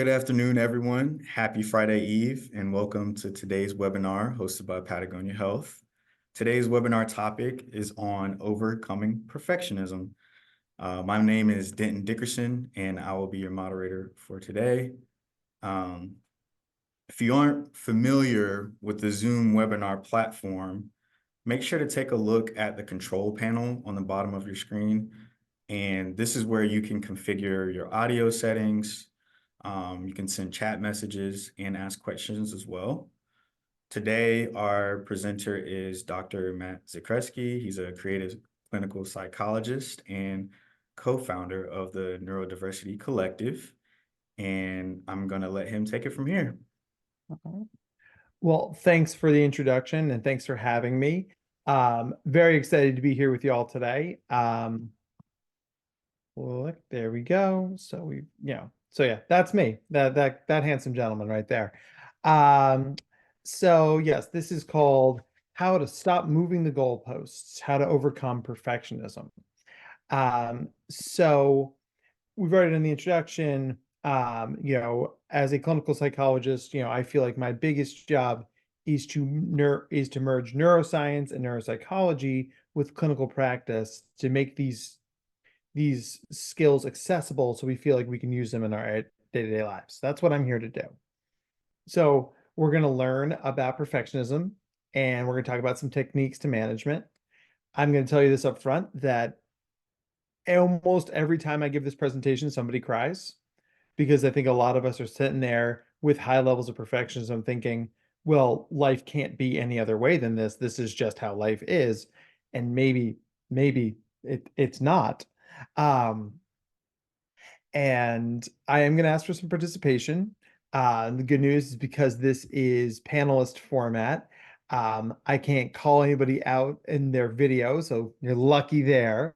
Good afternoon, everyone. Happy Friday Eve, and welcome to today's webinar hosted by Patagonia Health. Today's webinar topic is on overcoming perfectionism. My name is Denton Dickerson, and I will be your moderator for today. If you aren't familiar with the Zoom webinar platform, make sure to take a look at the control panel on the bottom of your screen. And this is where you can configure your audio settings. You can send chat messages and ask questions as well. Today, our presenter is Dr. Matt Zakreski. He's a creative clinical psychologist and co-founder of the Neurodiversity Collective. And I'm going to let him take it from here. Well, thanks for the introduction and thanks for having me. Very excited to be here with you all today. Look, there we go. So yeah, that's me. That handsome gentleman right there. So yes, this is called How to Stop Moving the Goalposts, How to Overcome Perfectionism. So we've already done the introduction. As a clinical psychologist, I feel like my biggest job is to merge neuroscience and neuropsychology with clinical practice to make these skills accessible so we feel like we can use them in our day-to-day lives. That's what I'm here to do. So we're going to learn about perfectionism, and we're going to talk about some techniques to management. I'm going to tell you this up front that almost every time I give this presentation, somebody cries, because I think a lot of us are sitting there with high levels of perfectionism thinking, well, life can't be any other way than this. This is just how life is. And maybe it's not. And I am going to ask for some participation. The good news is because this is panelist format, I can't call anybody out in their video, so you're lucky there.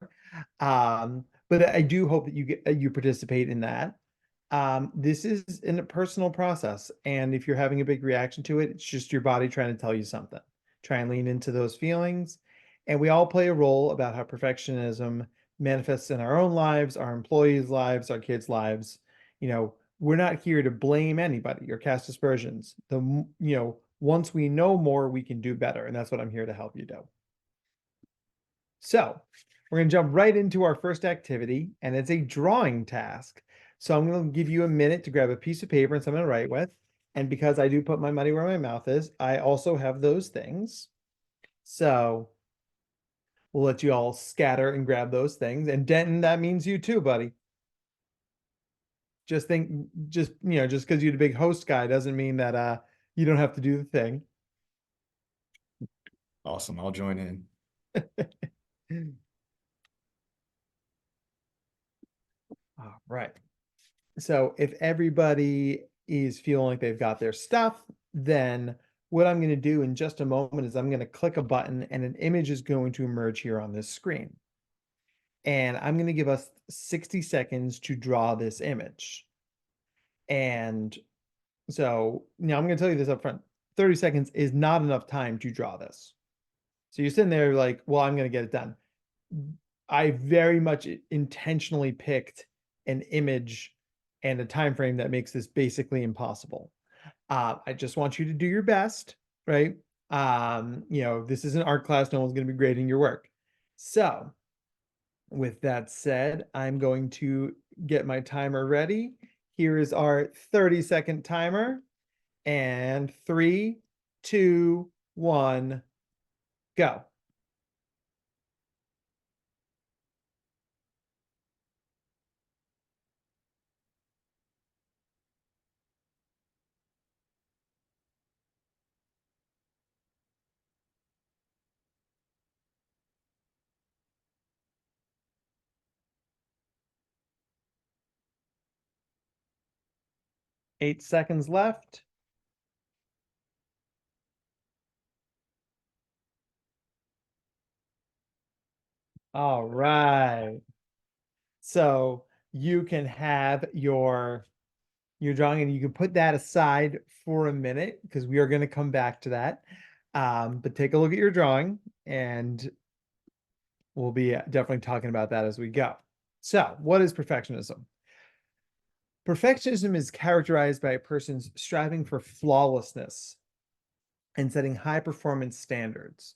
But I do hope that you participate in that. This is in a personal process, and if you're having a big reaction to it, it's just your body trying to tell you something. Try and lean into those feelings. And we all play a role about how perfectionism manifests in our own lives, our employees' lives, our kids' lives. We're not here to blame anybody or cast aspersions. Once we know more, we can do better, and that's what I'm here to help you do. So we're going to jump right into our first activity, and it's a drawing task. So I'm going to give you a minute to grab a piece of paper and something to write with. And because I do put my money where my mouth is, I also have those things. So we'll let you all scatter and grab those things. And Denton, that means you too, buddy. Just because you're the big host guy doesn't mean that you don't have to do the thing. Awesome. I'll join in. All right. So if everybody is feeling like they've got their stuff, then what I'm going to do in just a moment is I'm going to click a button and an image is going to emerge here on this screen. And I'm going to give us 60 seconds to draw this image. And so now I'm going to tell you this up front. 30 seconds is not enough time to draw this. So you're sitting there like, well, I'm going to get it done. I very much intentionally picked an image and a time frame that makes this basically impossible. I just want you to do your best, right? This is an art class. No one's going to be grading your work. So with that said, I'm going to get my timer ready. Here is our 30-second timer. And 3, 2, 1, go. Eight seconds left. All right. So you can have your drawing and you can put that aside for a minute because we are going to come back to that. But take a look at your drawing and we'll be definitely talking about that as we go. So what is perfectionism? Perfectionism is characterized by a person's striving for flawlessness and setting high performance standards.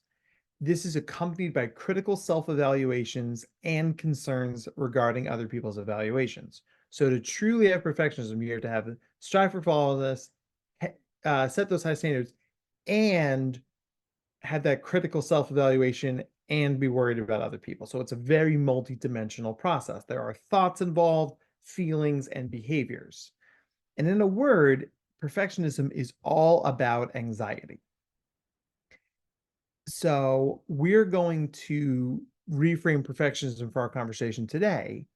This is accompanied by critical self evaluations and concerns regarding other people's evaluations. So, to truly have perfectionism, you have to have strive for flawlessness, set those high standards, and have that critical self evaluation and be worried about other people. So, it's a very multi-dimensional process. There are thoughts involved, feelings, and behaviors. And in a word, perfectionism is all about anxiety. So we're going to reframe perfectionism for our conversation today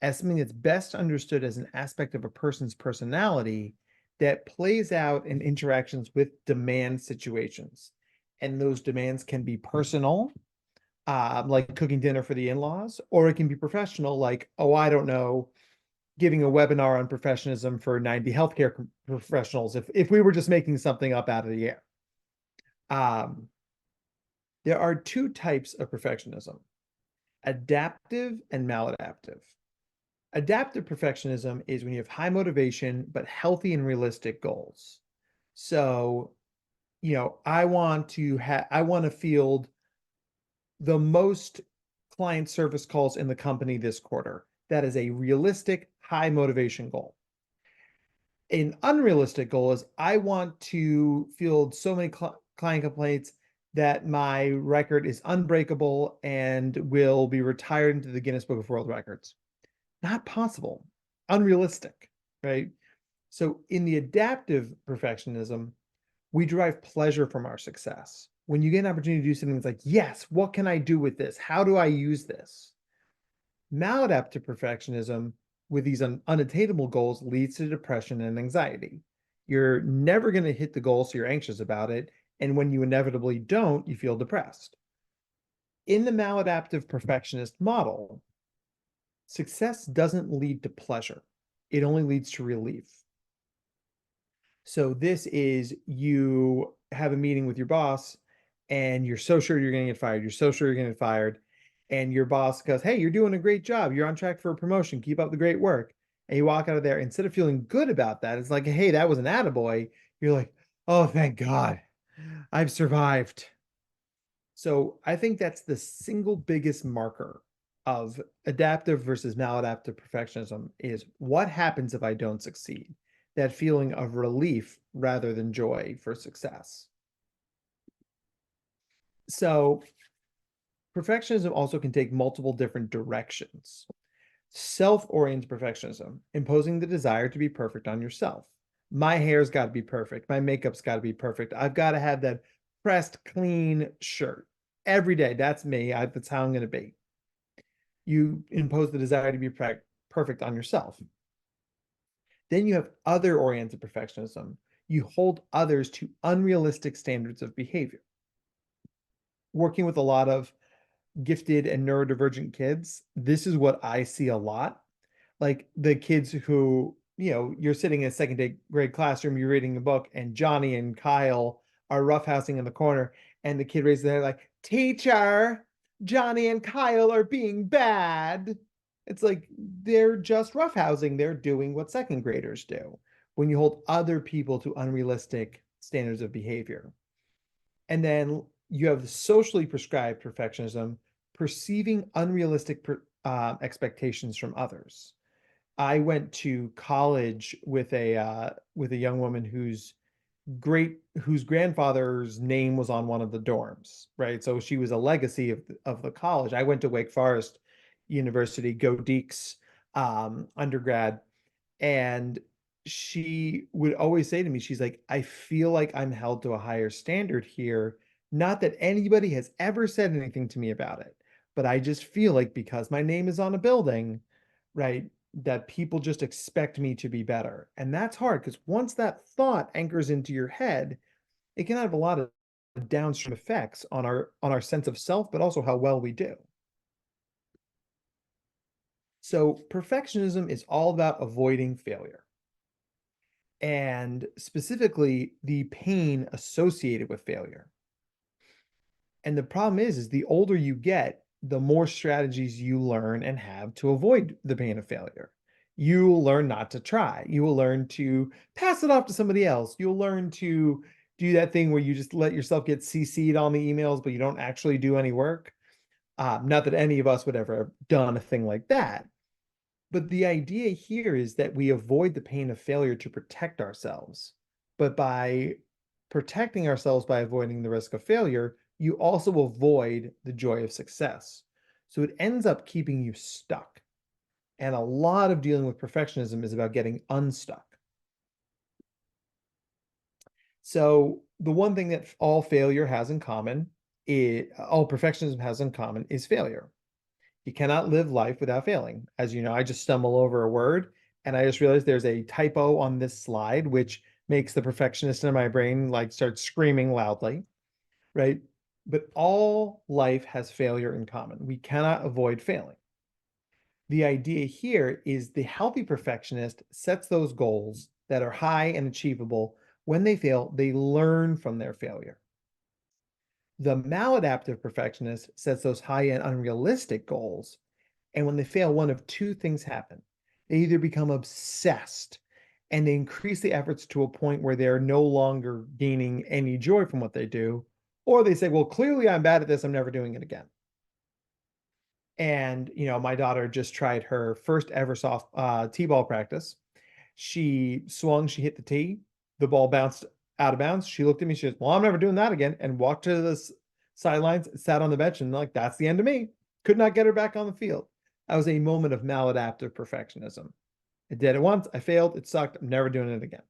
as something that's best understood as an aspect of a person's personality that plays out in interactions with demand situations. And those demands can be personal, like cooking dinner for the in-laws, or it can be professional, like, oh, I don't know, giving a webinar on perfectionism for 90 healthcare professionals, if we were just making something up out of the air. Um, there are two types of perfectionism: adaptive and maladaptive. Adaptive perfectionism is when you have high motivation, but healthy and realistic goals. So, I want to field the most client service calls in the company this quarter. That is a realistic, high motivation goal. An unrealistic goal is I want to field so many client complaints that my record is unbreakable and will be retired into the Guinness Book of World Records. Not possible, unrealistic, right? So in the adaptive perfectionism, we derive pleasure from our success. When you get an opportunity to do something, it's like, yes, what can I do with this? How do I use this? Maladaptive perfectionism with these unattainable goals leads to depression and anxiety. You're never going to hit the goal, so you're anxious about it. And when you inevitably don't, you feel depressed. In the maladaptive perfectionist model, success doesn't lead to pleasure, it only leads to relief. So this is you have a meeting with your boss and you're so sure you're going to get fired. You're so sure you're going to get fired. And your boss goes, hey, you're doing a great job. You're on track for a promotion. Keep up the great work. And you walk out of there, instead of feeling good about that, it's like, hey, that was an attaboy. You're like, oh, thank God, I've survived. So I think that's the single biggest marker of adaptive versus maladaptive perfectionism is what happens if I don't succeed? That feeling of relief rather than joy for success. So perfectionism also can take multiple different directions. Self-oriented perfectionism, imposing the desire to be perfect on yourself. My hair's got to be perfect. My makeup's got to be perfect. I've got to have that pressed, clean shirt every day. That's me. That's how I'm going to be. You impose the desire to be perfect on yourself. Then you have other oriented perfectionism. You hold others to unrealistic standards of behavior. Working with a lot of gifted and neurodivergent kids, this is what I see a lot. Like the kids who, you're sitting in a second grade classroom, you're reading a book, and Johnny and Kyle are roughhousing in the corner, and the kid raises their hand like, teacher, Johnny and Kyle are being bad. It's like they're just roughhousing. They're doing what second graders do when you hold other people to unrealistic standards of behavior. And then you have the socially prescribed perfectionism, perceiving unrealistic expectations from others. I went to college with a young woman whose grandfather's name was on one of the dorms, right? So she was a legacy of the college. I went to Wake Forest University, go Deeks, undergrad, and she would always say to me, she's like, I feel like I'm held to a higher standard here. Not that anybody has ever said anything to me about it, but I just feel like because my name is on a building, right, that people just expect me to be better. And that's hard because once that thought anchors into your head, it can have a lot of downstream effects on our sense of self, but also how well we do. So perfectionism is all about avoiding failure, and specifically the pain associated with failure. And the problem is the older you get, the more strategies you learn and have to avoid the pain of failure. You will learn not to try. You will learn to pass it off to somebody else. You'll learn to do that thing where you just let yourself get CC'd on the emails, but you don't actually do any work. Not that any of us would ever have done a thing like that. But the idea here is that we avoid the pain of failure to protect ourselves. But by protecting ourselves by avoiding the risk of failure, you also avoid the joy of success. So it ends up keeping you stuck. And a lot of dealing with perfectionism is about getting unstuck. So the one thing that all failure has in common, all perfectionism has in common, is failure. You cannot live life without failing. As you know, I just stumble over a word and I just realized there's a typo on this slide, which makes the perfectionist in my brain like start screaming loudly, right? But all life has failure in common. We cannot avoid failing. The idea here is the healthy perfectionist sets those goals that are high and achievable. When they fail, they learn from their failure. The maladaptive perfectionist sets those high and unrealistic goals. And when they fail, one of two things happen. They either become obsessed and they increase the efforts to a point where they're no longer gaining any joy from what they do, or they say, well, clearly I'm bad at this. I'm never doing it again. And, my daughter just tried her first ever soft T-ball practice. She swung, she hit the tee, the ball bounced out of bounds. She looked at me, she says, well, I'm never doing that again, and walked to the sidelines, sat on the bench, and like, that's the end of me. Could not get her back on the field. That was a moment of maladaptive perfectionism. I did it once, I failed, it sucked, I'm never doing it again.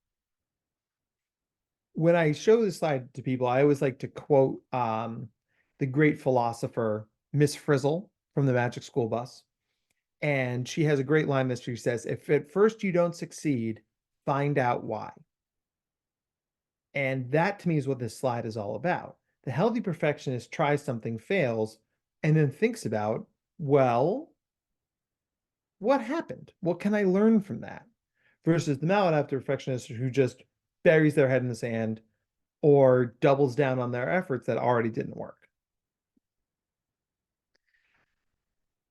When I show this slide to people, I always like to quote the great philosopher, Miss Frizzle from the Magic School Bus. And she has a great line that she says, if at first you don't succeed, find out why. And that to me is what this slide is all about. The healthy perfectionist tries something, fails, and then thinks about, well, what happened? What can I learn from that? Versus the maladaptive perfectionist who just buries their head in the sand or doubles down on their efforts that already didn't work.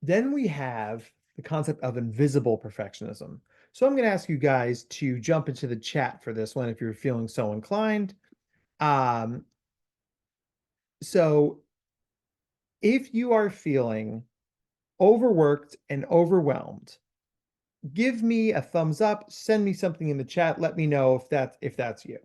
Then we have the concept of invisible perfectionism. So I'm going to ask you guys to jump into the chat for this one if you're feeling so inclined. Um, so if you are feeling overworked and overwhelmed, give me a thumbs up, send me something in the chat, let me know if that's you.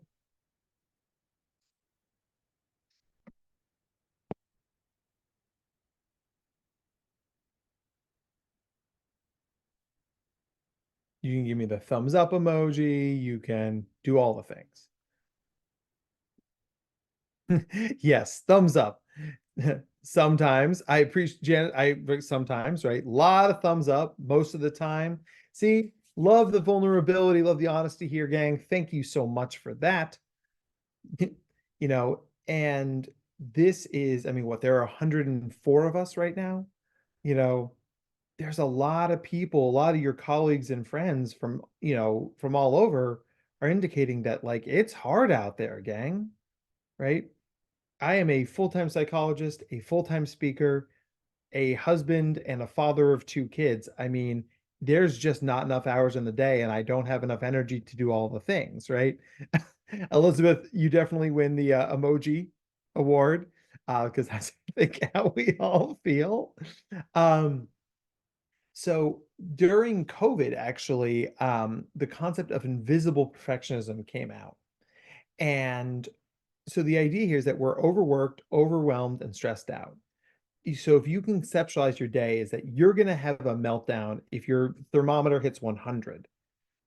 You can give me the thumbs up emoji, you can do all the things. Yes, thumbs up. Sometimes I appreciate Janet, sometimes, right? A lot of thumbs up most of the time. See, love the vulnerability, love the honesty here, gang. Thank you so much for that. And this is, I mean, what, there are 104 of us right now. You know, there's a lot of people, a lot of your colleagues and friends from all over are indicating that like it's hard out there, gang, right? I am a full-time psychologist, a full-time speaker, a husband, and a father of two kids. I mean, there's just not enough hours in the day, and I don't have enough energy to do all the things, right? Elizabeth, you definitely win the emoji award because that's I think how we all feel. Um, so during COVID, actually, the concept of invisible perfectionism came out. And so the idea here is that we're overworked, overwhelmed, and stressed out. So if you conceptualize your day is that you're going to have a meltdown if your thermometer hits 100.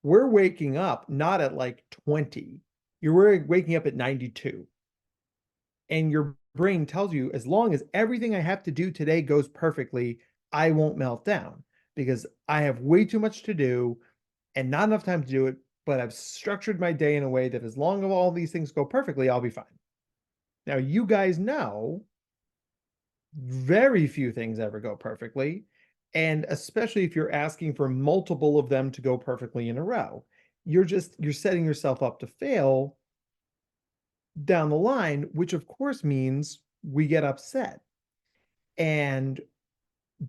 We're waking up not at like 20. You're waking up at 92. And your brain tells you, as long as everything I have to do today goes perfectly, I won't melt down because I have way too much to do and not enough time to do it. But I've structured my day in a way that as long as all these things go perfectly, I'll be fine. Now, you guys know very few things ever go perfectly. And especially if you're asking for multiple of them to go perfectly in a row, you're setting yourself up to fail down the line, which of course means we get upset. And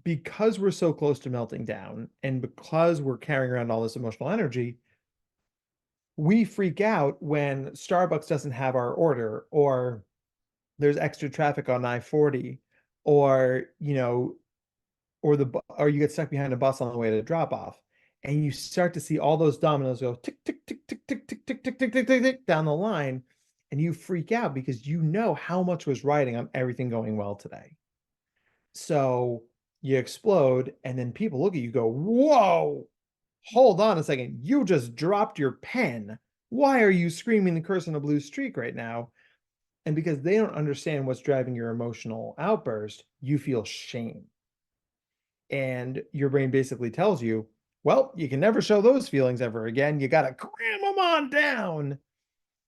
because we're so close to melting down and because we're carrying around all this emotional energy, we freak out when Starbucks doesn't have our order, or there's extra traffic on I-40, or or you get stuck behind a bus on the way to drop off, and you start to see all those dominoes go tick tick tick tick tick tick tick tick tick tick tick tick down the line, and you freak out because you know how much was riding on everything going well today. So you explode, and then people look at you, go, "Whoa, hold on a second! You just dropped your pen. Why are you screaming and cursing a blue streak right now?" And because they don't understand what's driving your emotional outburst, you feel shame. And your brain basically tells you, well, you can never show those feelings ever again. You got to cram them on down.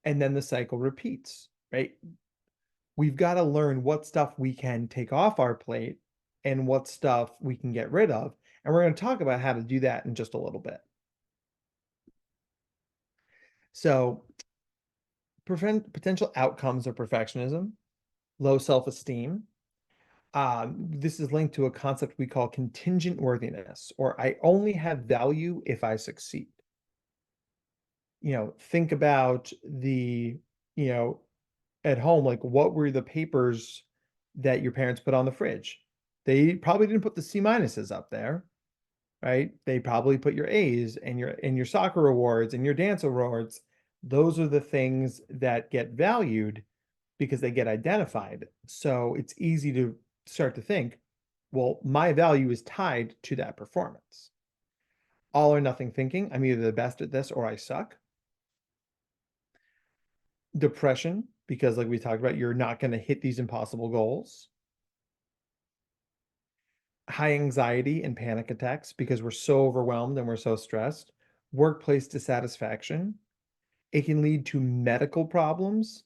And then the cycle repeats, right? We've got to learn what stuff we can take off our plate and what stuff we can get rid of. And we're going to talk about how to do that in just a little bit. So, potential outcomes of perfectionism: low self esteem. This is linked to a concept we call contingent worthiness, or I only have value if I succeed. Think about you know, at home, like what were the papers that your parents put on the fridge? They probably didn't put the C minuses up there, right? They probably put your A's and your soccer awards and your dance awards. Those are the things that get valued because they get identified. So it's easy to start to think, well, my value is tied to that performance. All or nothing thinking, I'm either the best at this or I suck. Depression, because like we talked about, you're not going to hit these impossible goals. High anxiety and panic attacks because we're so overwhelmed and we're so stressed. Workplace dissatisfaction. It can lead to medical problems,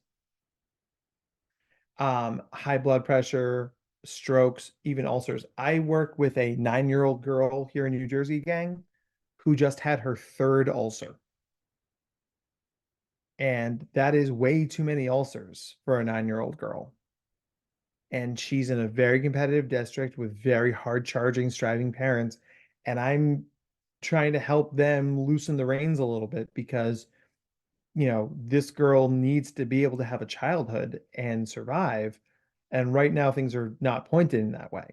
high blood pressure, strokes, even ulcers. I work with a 9-year-old girl here in New Jersey, gang, who just had her third ulcer. And that is way too many ulcers for a 9-year-old girl. And she's in a very competitive district with very hard charging, striving parents. And I'm trying to help them loosen the reins a little bit because, this girl needs to be able to have a childhood and survive. And right now, things are not pointed in that way.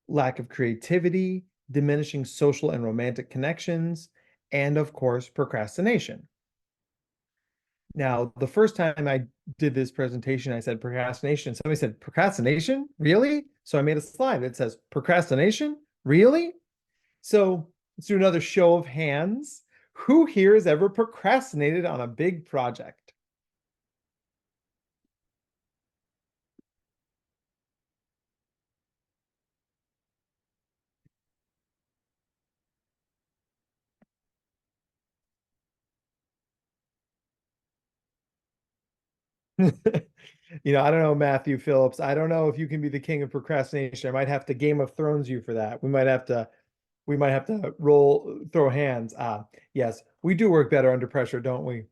Lack of creativity, diminishing social and romantic connections, and of course, procrastination. Now, the first time I did this presentation, I said procrastination. Somebody said, procrastination? Really? So I made a slide that says, procrastination? Really? So let's do another show of hands. Who here has ever procrastinated on a big project? I don't know, Matthew Phillips. I don't know if you can be the king of procrastination. I might have to Game of Thrones you for that. We might have to throw hands. Yes, we do work better under pressure, don't we?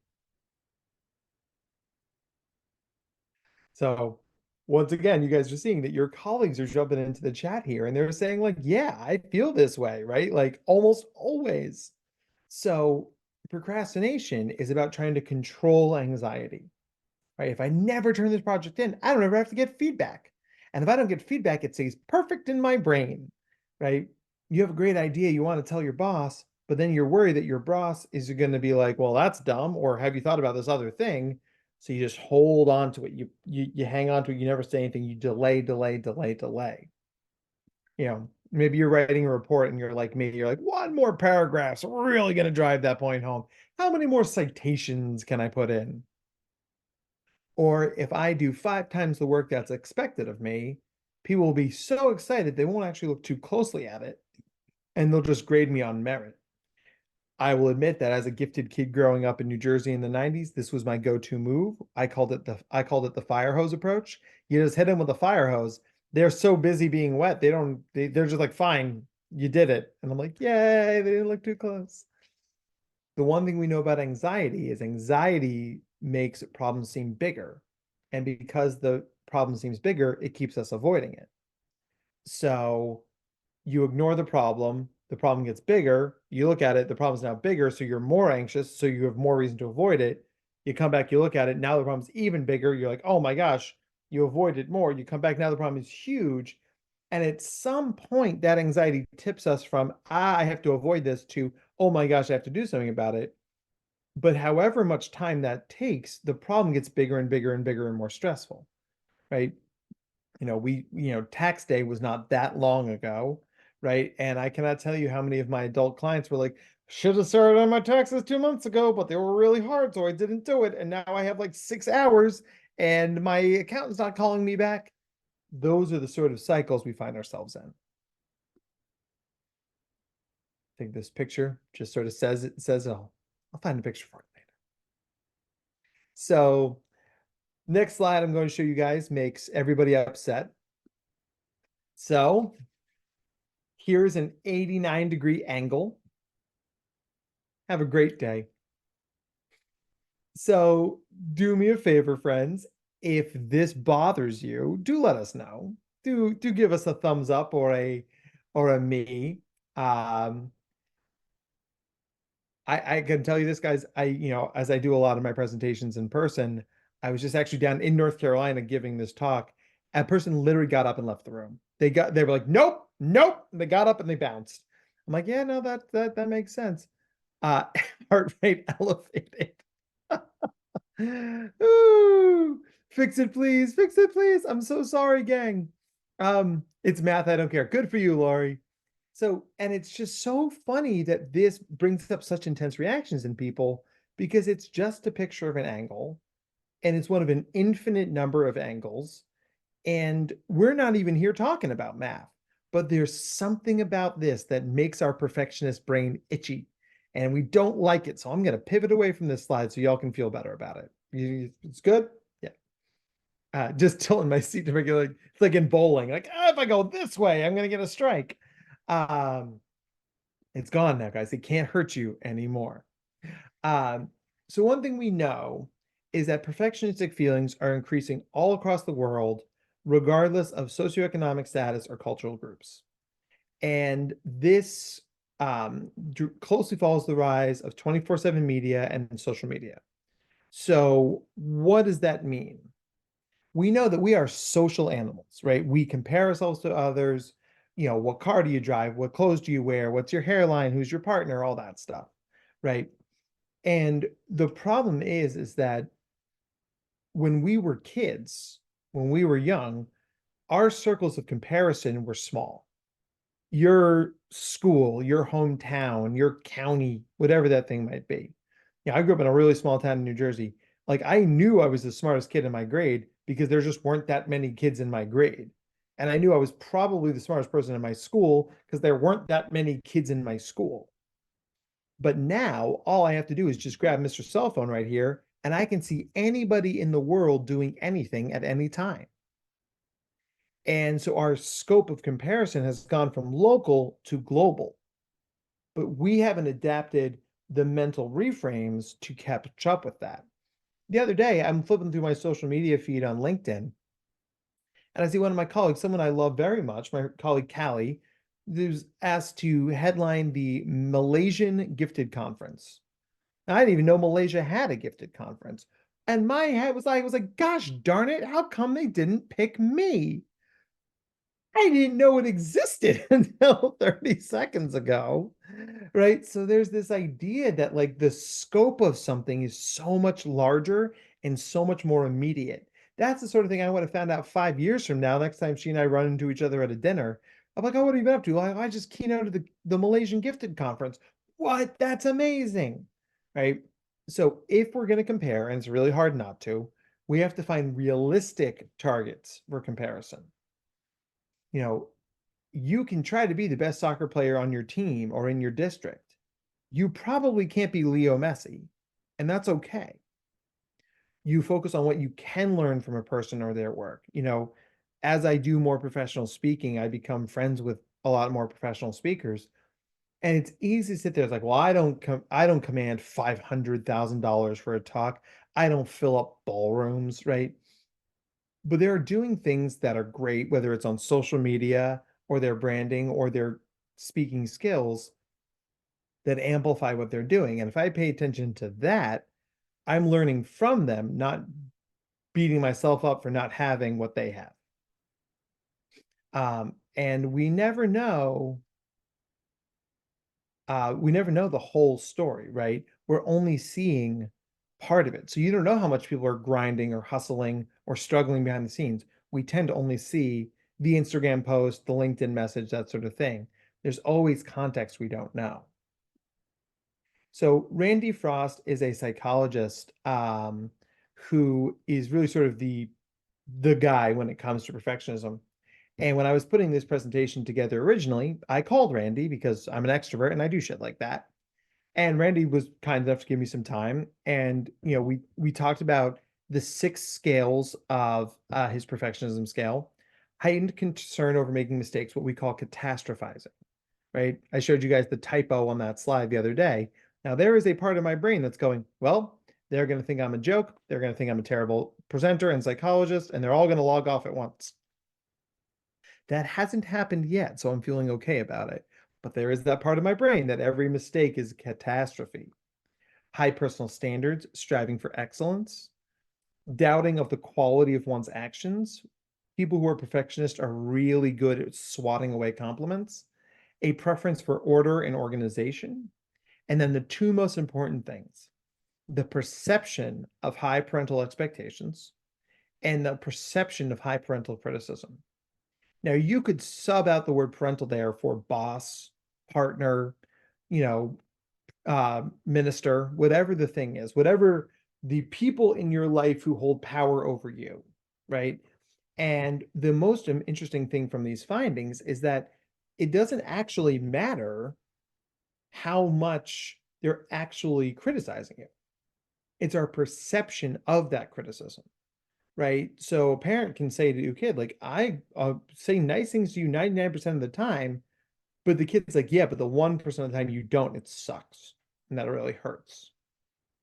So once again, you guys are seeing that your colleagues are jumping into the chat here and they're saying, like, yeah, I feel this way, right? Like almost always. So procrastination is about trying to control anxiety, right? If I never turn this project in, I don't ever have to get feedback. And if I don't get feedback, it stays perfect in my brain, right? You have a great idea you want to tell your boss, but then you're worried that your boss is going to be like, well, that's dumb, or have you thought about this other thing? So you just hold on to it. You hang on to it. You never say anything. You delay, delay, delay, delay. Maybe you're writing a report and you're like me, you're like, one more paragraph's really going to drive that point home. How many more citations can I put in? Or if I do 5 times the work that's expected of me, people will be so excited they won't actually look too closely at it and they'll just grade me on merit. I will admit that as a gifted kid growing up in New Jersey in the 90s, this was my go-to move. I called it the fire hose approach. You just hit them with a fire hose. They're so busy being wet, they're just like, fine, you did it. And I'm like, yay, they didn't look too close. The one thing we know about anxiety is anxiety makes problems seem bigger. And because the problem seems bigger, it keeps us avoiding it. So you ignore the problem gets bigger, you look at it, the problem's now bigger, so you're more anxious, so you have more reason to avoid it. You come back, you look at it, now the problem's even bigger, you're like, oh my gosh, you avoid it more. You come back, now the problem is huge. And at some point, that anxiety tips us from, I have to avoid this to, oh my gosh, I have to do something about it. But however much time that takes, the problem gets bigger and bigger and bigger and more stressful, right? Tax day was not that long ago, right? And I cannot tell you how many of my adult clients were like, should have started on my taxes 2 months ago, but they were really hard, so I didn't do it. And now I have like 6 hours and my accountant's not calling me back. Those are the sort of cycles we find ourselves in. I think this picture just sort of says it all. I'll find a picture for it later. So next slide I'm going to show you guys makes everybody upset. So here's an 89-degree angle. Have a great day. So do me a favor, friends. If this bothers you, do let us know. Do give us a thumbs up or a me. Um, I can tell you this, guys. As I do a lot of my presentations in person, I was just actually down in North Carolina giving this talk. A person literally got up and left the room. They were like, nope, nope. And they got up and they bounced. I'm like, yeah, no, that makes sense. Uh, heart rate elevated. Ooh, fix it, please. Fix it, please. I'm so sorry, gang. It's math. I don't care. Good for you, Laurie. So, and it's just so funny that this brings up such intense reactions in people because it's just a picture of an angle and it's one of an infinite number of angles. And we're not even here talking about math, but there's something about this that makes our perfectionist brain itchy and we don't like it. So I'm going to pivot away from this slide so y'all can feel better about it. It's good. Yeah. Just tilting my seat to make it like it's like in bowling. Like, if I go this way, I'm gonna get a strike. Um, it's gone now, guys. It can't hurt you anymore. Um, so one thing we know is that perfectionistic feelings are increasing all across the world, regardless of socioeconomic status or cultural groups. And this closely follows the rise of 24/7 media and social media. So what does that mean? We know that we are social animals, right? We compare ourselves to others. What car do you drive? What clothes do you wear? What's your hairline? Who's your partner? All that stuff, right? And the problem is that when we were kids, when we were young, our circles of comparison were small. Your school, your hometown, your county, whatever that thing might be. Yeah, I grew up in a really small town in New Jersey. Like I knew I was the smartest kid in my grade because there just weren't that many kids in my grade. And I knew I was probably the smartest person in my school because there weren't that many kids in my school. But now all I have to do is just grab Mr. Cell Phone right here and I can see anybody in the world doing anything at any time. And so our scope of comparison has gone from local to global, but we haven't adapted the mental reframes to catch up with that. The other day, I'm flipping through my social media feed on LinkedIn, and I see one of my colleagues, someone I love very much, my colleague Callie, who's asked to headline the Malaysian Gifted Conference. Now, I didn't even know Malaysia had a gifted conference. And my head was like, gosh darn it, how come they didn't pick me? I didn't know it existed until 30 seconds ago. Right. So there's this idea that like the scope of something is so much larger and so much more immediate. That's the sort of thing I would have found out 5 years from now, next time she and I run into each other at a dinner. I'm like, oh, what have you been up to? I just keynoted the Malaysian Gifted Conference. What? That's amazing. Right. So if we're going to compare, and it's really hard not to, we have to find realistic targets for comparison. You know, you can try to be the best soccer player on your team or in your district. You probably can't be Leo Messi, and that's okay. You focus on what you can learn from a person or their work. As I do more professional speaking, I become friends with a lot more professional speakers. And it's easy to sit there. It's like, well, I don't command $500,000 for a talk. I don't fill up ballrooms, right? But they're doing things that are great, whether it's on social media or their branding or their speaking skills that amplify what they're doing. And if I pay attention to that, I'm learning from them, not beating myself up for not having what they have. And we never know the whole story, right? We're only seeing part of it. So you don't know how much people are grinding or hustling or struggling behind the scenes. We tend to only see the Instagram post, the LinkedIn message, that sort of thing. There's always context we don't know. So Randy Frost is a psychologist who is really sort of the guy when it comes to perfectionism. And when I was putting this presentation together originally, I called Randy because I'm an extrovert and I do shit like that. And Randy was kind enough to give me some time, and we talked about the 6 scales of his perfectionism scale. Heightened concern over making mistakes, what we call catastrophizing, right? I showed you guys the typo on that slide the other day. Now there is a part of my brain that's going, well, they're going to think I'm a joke. They're going to think I'm a terrible presenter and psychologist, and they're all going to log off at once. That hasn't happened yet, so I'm feeling okay about it. But there is that part of my brain that every mistake is a catastrophe. High personal standards, striving for excellence, doubting of the quality of one's actions. People who are perfectionists are really good at swatting away compliments. A preference for order and organization. And then the 2 most important things, the perception of high parental expectations and the perception of high parental criticism. Now, you could sub out the word parental there for boss, partner, you know, minister, whatever the thing is, whatever the people in your life who hold power over you, right? And the most interesting thing from these findings is that it doesn't actually matter how much they're actually criticizing you. It's our perception of that criticism, right? So a parent can say to a kid, like, I say nice things to you 99% of the time, but the kid's like, yeah, but the 1% of the time you don't, it sucks. And that really hurts.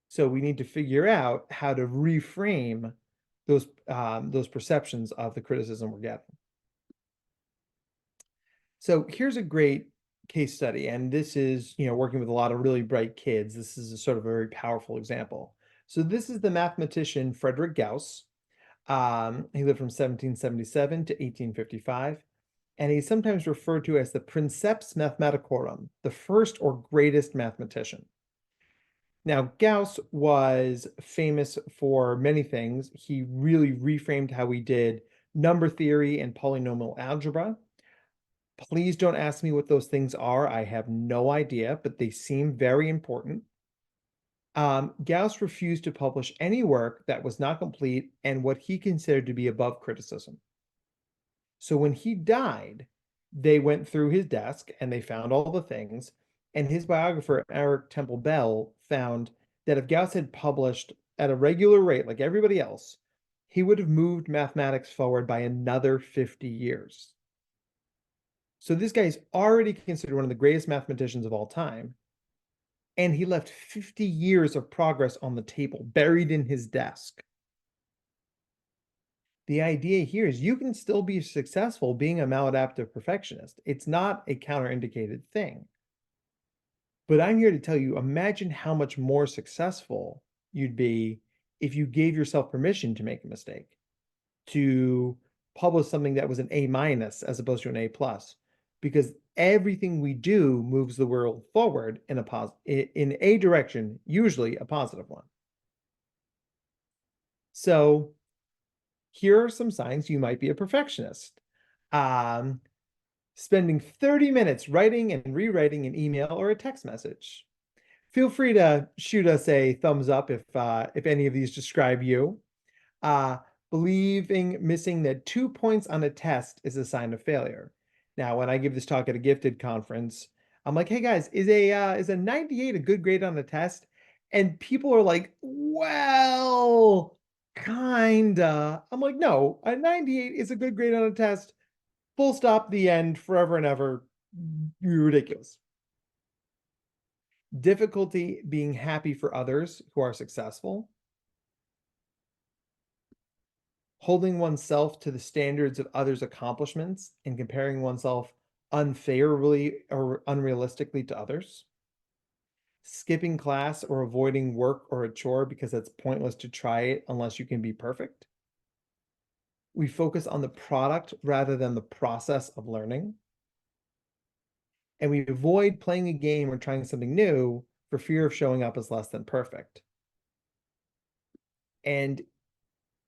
So we need to figure out how to reframe those perceptions of the criticism we're getting. So here's a great case study, and this is working with a lot of really bright kids. This is a sort of a very powerful example. So this is the mathematician Frederick Gauss. He lived from 1777 to 1855, and he's sometimes referred to as the Princeps Mathematicorum, the first or greatest mathematician. Now, Gauss was famous for many things. He really reframed how we did number theory and polynomial algebra. Please don't ask me what those things are. I have no idea, but they seem very important. Gauss refused to publish any work that was not complete and what he considered to be above criticism. So when he died, they went through his desk and they found all the things. And his biographer, Eric Temple Bell, found that if Gauss had published at a regular rate like everybody else, he would have moved mathematics forward by another 50 years. So this guy's already considered one of the greatest mathematicians of all time. And he left 50 years of progress on the table, buried in his desk. The idea here is you can still be successful being a maladaptive perfectionist. It's not a counterindicated thing. But I'm here to tell you, imagine how much more successful you'd be if you gave yourself permission to make a mistake, to publish something that was an A minus as opposed to an A plus, because everything we do moves the world forward in a direction, usually a positive one. So here are some signs you might be a perfectionist. Spending 30 minutes writing and rewriting an email or a text message. Feel free to shoot us a thumbs up if any of these describe you. Uh, Believing missing that 2 points on a test is a sign of failure. Now, when I give this talk at a gifted conference, I'm like, hey guys, is a 98 a good grade on a test? And people are like, well, kinda. I'm like, no, a 98 is a good grade on a test. Full stop, the end, forever and ever. Ridiculous. Difficulty being happy for others who are successful. holding oneself to the standards of others' accomplishments and comparing oneself unfavorably or unrealistically to others, skipping class or avoiding work or a chore because it's pointless to try it unless you can be perfect. We focus on the product rather than the process of learning. And we avoid playing a game or trying something new for fear of showing up as less than perfect. And,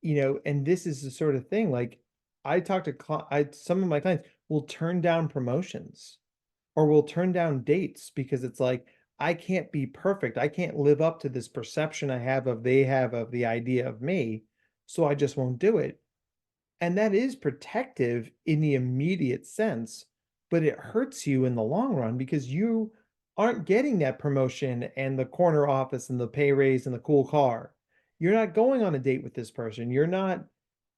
and this is the sort of thing like I talk to some of my clients will turn down promotions or will turn down dates because it's like, I can't be perfect. I can't live up to this perception they have of the idea of me. So I just won't do it. And that is protective in the immediate sense, but it hurts you in the long run because you aren't getting that promotion and the corner office and the pay raise and the cool car. You're not going on a date with this person. You're not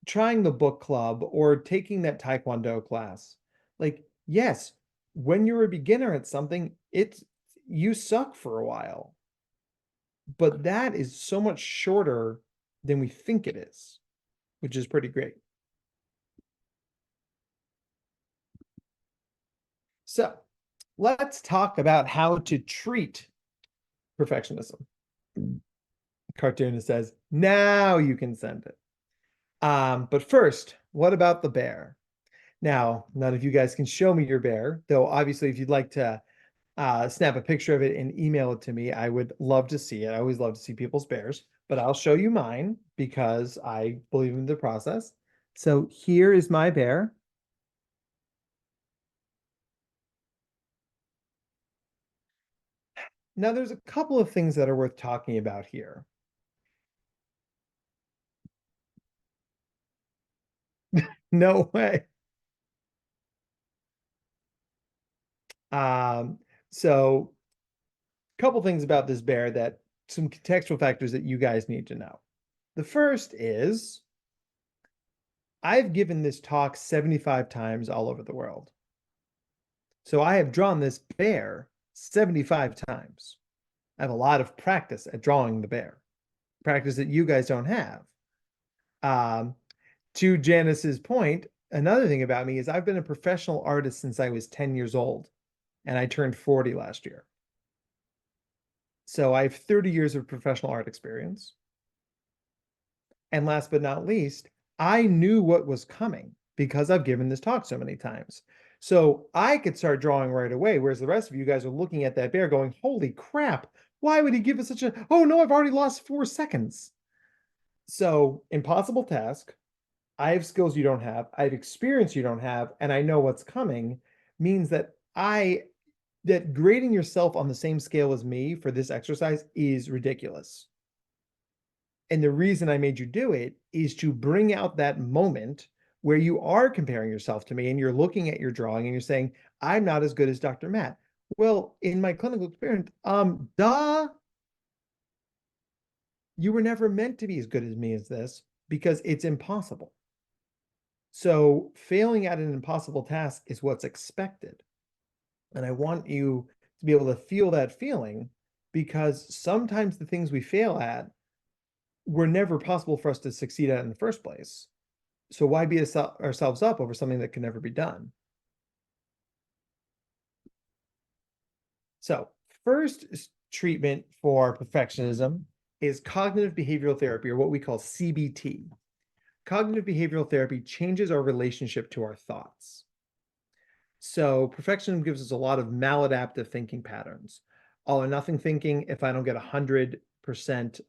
trying the book club or taking that taekwondo class. Like, yes, when you're a beginner at something, it's you suck for a while. But that is so much shorter than we think it is, which is pretty great. So let's talk about how to treat perfectionism. Cartoonist says, now you can send it. But first, what about the bear? Now, none of you guys can show me your bear, though obviously if you'd like to snap a picture of it and email it to me, I would love to see it. I always love to see people's bears, but I'll show you mine because I believe in the process. So here is my bear. Now, there's a couple of things that are worth talking about here. No way. Um, so a couple things about this bear that some contextual factors that you guys need to know. The first is I've given this talk 75 times all over the world. So I have drawn this bear 75 times. I have a lot of practice at drawing the bear, practice that you guys don't have. Um, to Janice's point, another thing about me is I've been a professional artist since I was 10 years old, and I turned 40 last year. So I have 30 years of professional art experience. And last but not least, I knew what was coming because I've given this talk so many times. So I could start drawing right away, whereas the rest of you guys are looking at that bear going, holy crap, why would he give us such a, oh no, I've already lost 4 seconds. So impossible task. I have skills you don't have. I have experience you don't have, and I know what's coming means that grading yourself on the same scale as me for this exercise is ridiculous. And the reason I made you do it is to bring out that moment where you are comparing yourself to me and you're looking at your drawing and you're saying, I'm not as good as Dr. Matt. Well, in my clinical experience, duh, you were never meant to be as good as me as this because it's impossible. So failing at an impossible task is what's expected. And I want you to be able to feel that feeling because sometimes the things we fail at were never possible for us to succeed at in the first place. So why beat ourselves up over something that can never be done? So first treatment for perfectionism is cognitive behavioral therapy, or what we call CBT. Cognitive behavioral therapy changes our relationship to our thoughts. So perfectionism gives us a lot of maladaptive thinking patterns. All or nothing thinking, if I don't get 100%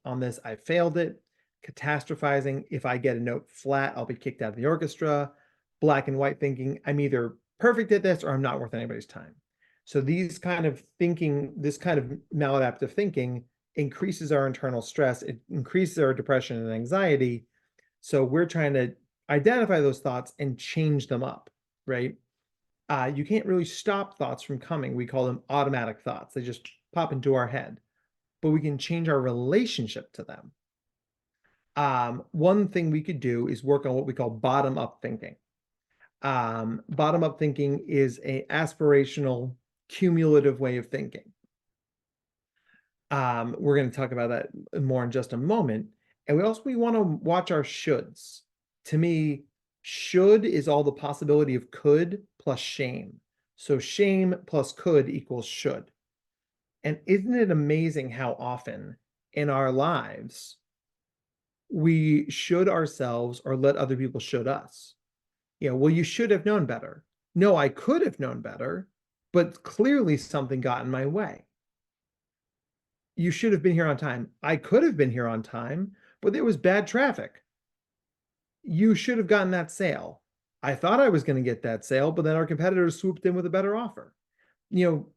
on this, I failed it. Catastrophizing, if I get a note flat, I'll be kicked out of the orchestra. Black and white thinking, I'm either perfect at this or I'm not worth anybody's time. So these kind of thinking, this kind of maladaptive thinking increases our internal stress. It increases our depression and anxiety. So we're trying to identify those thoughts and change them up, right? You can't really stop thoughts from coming. We call them automatic thoughts. They just pop into our head, but we can change our relationship to them. One thing we could do is work on what we call bottom-up thinking. Bottom-up thinking is a aspirational, cumulative way of thinking. We're going to talk about that more in just a moment. And we want to watch our shoulds. To me, should is all the possibility of could plus shame. So shame plus could equals should. And isn't it amazing how often in our lives we should ourselves or let other people should us? Well, you should have known better. No, I could have known better, but clearly something got in my way. You should have been here on time. I could have been here on time, but there was bad traffic. You should have gotten that sale. I thought I was going to get that sale, but then our competitors swooped in with a better offer.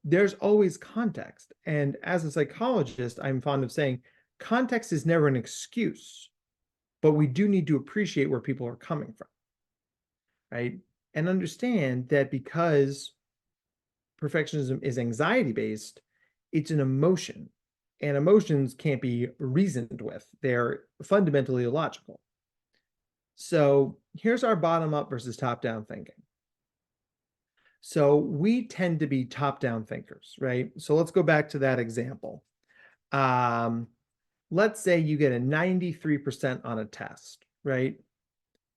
There's always context. And as a psychologist, I'm fond of saying context is never an excuse, but we do need to appreciate where people are coming from, right? And understand that because perfectionism is anxiety based, it's an emotion, and emotions can't be reasoned with. They're fundamentally illogical. So here's our bottom up versus top down thinking. So we tend to be top down thinkers, right? So let's go back to that example. Um, let's say you get a 93% on a test, right?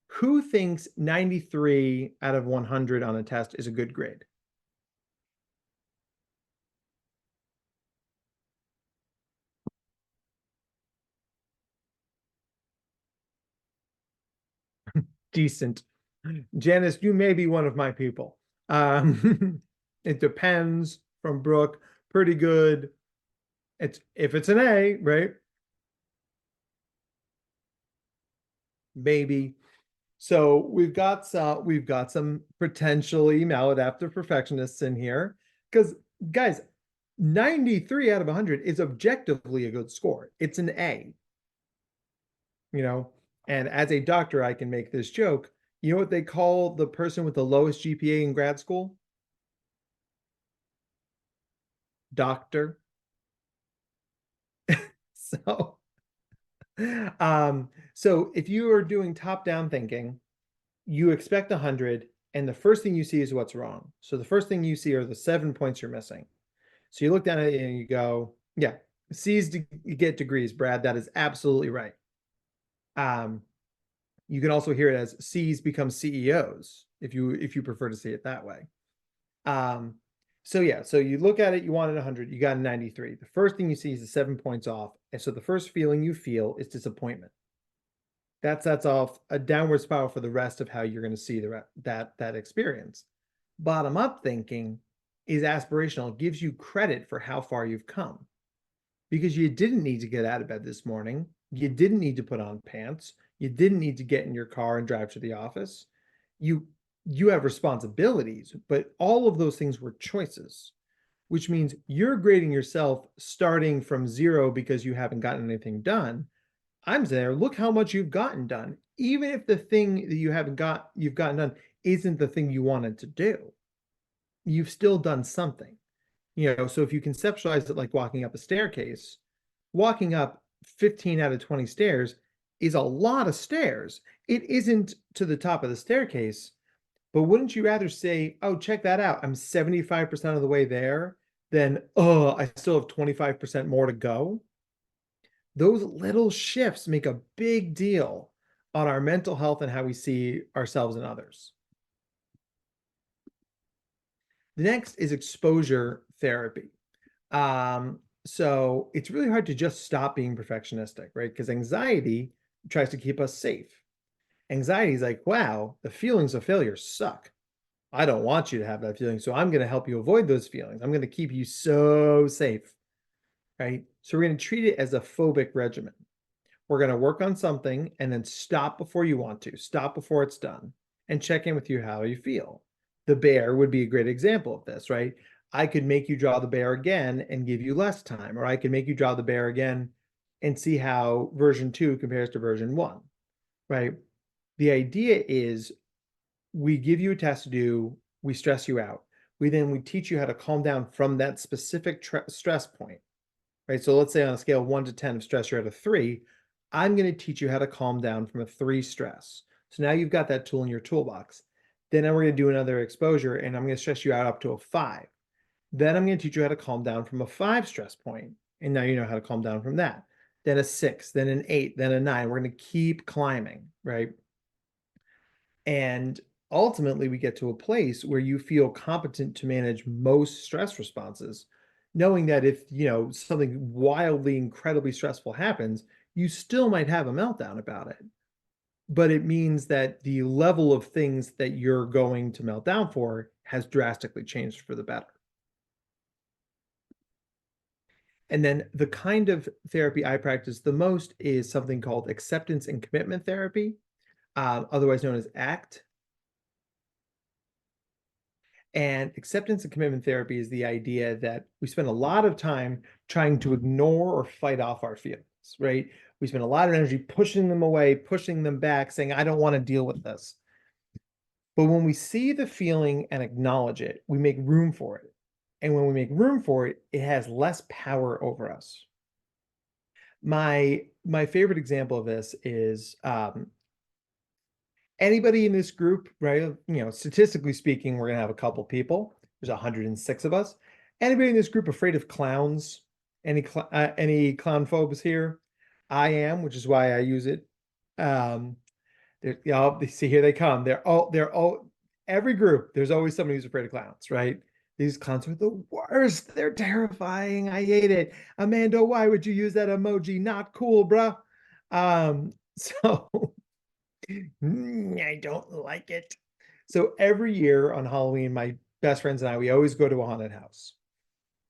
Who thinks 93 out of 100 on a test is a good grade? Decent. Janice, you may be one of my people. It depends from Brooke. Pretty good. It's if it's an A, right? Maybe. So we've got some potentially maladaptive perfectionists in here because guys, 93 out of 100 is objectively a good score. It's an A, you know. And as a doctor, I can make this joke. You know what they call the person with the lowest GPA in grad school? Doctor. So, so if you are doing top-down thinking, you expect 100, and the first thing you see is what's wrong. So the first thing you see are the 7 points you're missing. So you look down at it and you go, yeah, C's to get degrees, Brad. That is absolutely right. Um, you can also hear it as C's become CEOs if you prefer to see it that way. Um, so yeah, so you look at it, you wanted 100, you got a 93. The first thing you see is the 7 points off, and so the first feeling you feel is disappointment. That sets off a downward spiral for the rest of how you're going to see that experience. Bottom up thinking is aspirational. It gives you credit for how far you've come because you didn't need to get out of bed this morning. You didn't need to put on pants. You didn't need to get in your car and drive to the office. You you have responsibilities, but all of those things were choices, which means you're grading yourself starting from zero because you haven't gotten anything done. I'm there. Look how much you've gotten done. Even if the thing that you've gotten done isn't the thing you wanted to do, you've still done something. So if you conceptualize it like walking up a staircase, walking up 15 out of 20 stairs is a lot of stairs. It isn't to the top of the staircase, but wouldn't you rather say, oh, check that out, I'm 75% of the way there, than, oh, I still have 25% more to go? Those little shifts make a big deal on our mental health and how we see ourselves and others. The next is exposure therapy. So it's really hard to just stop being perfectionistic, right? Because anxiety tries to keep us safe. Anxiety is like, wow, the feelings of failure suck. I don't want you to have that feeling. So I'm going to help you avoid those feelings. I'm going to keep you so safe, right? So we're going to treat it as a phobic regimen. We're going to work on something and then stop before you want to, stop before it's done, and check in with you how you feel. The bear would be a great example of this, right? I could make you draw the bear again and give you less time, or I could make you draw the bear again and see how version 2 compares to version 1, right? The idea is we give you a task to do, we stress you out. We teach you how to calm down from that specific stress point, right? So let's say on a scale of 1 to 10 of stress, you're at a 3. I'm going to teach you how to calm down from a 3 stress. So now you've got that tool in your toolbox. Then we're going to do another exposure and I'm going to stress you out up to a 5. Then I'm going to teach you how to calm down from a 5 stress point. And now you know how to calm down from that. Then a 6, then an 8, then a 9. We're going to keep climbing, right? And ultimately, we get to a place where you feel competent to manage most stress responses, knowing that if, something wildly, incredibly stressful happens, you still might have a meltdown about it. But it means that the level of things that you're going to melt down for has drastically changed for the better. And then the kind of therapy I practice the most is something called acceptance and commitment therapy, otherwise known as ACT. And acceptance and commitment therapy is the idea that we spend a lot of time trying to ignore or fight off our feelings, right? We spend a lot of energy pushing them away, pushing them back, saying, I don't want to deal with this. But when we see the feeling and acknowledge it, we make room for it. And when we make room for it, it has less power over us. My favorite example of this is anybody in this group, right? Statistically speaking, we're gonna have a couple people. There's 106 of us. Anybody in this group afraid of clowns? Any clown phobes here? I am, which is why I use it. Um, see, here they come. They're all every group. There's always somebody who's afraid of clowns, right? These clowns are the worst. They're terrifying. I hate it. Amanda, why would you use that emoji? Not cool, bruh. So I don't like it. So every year on Halloween, my best friends and I, we always go to a haunted house.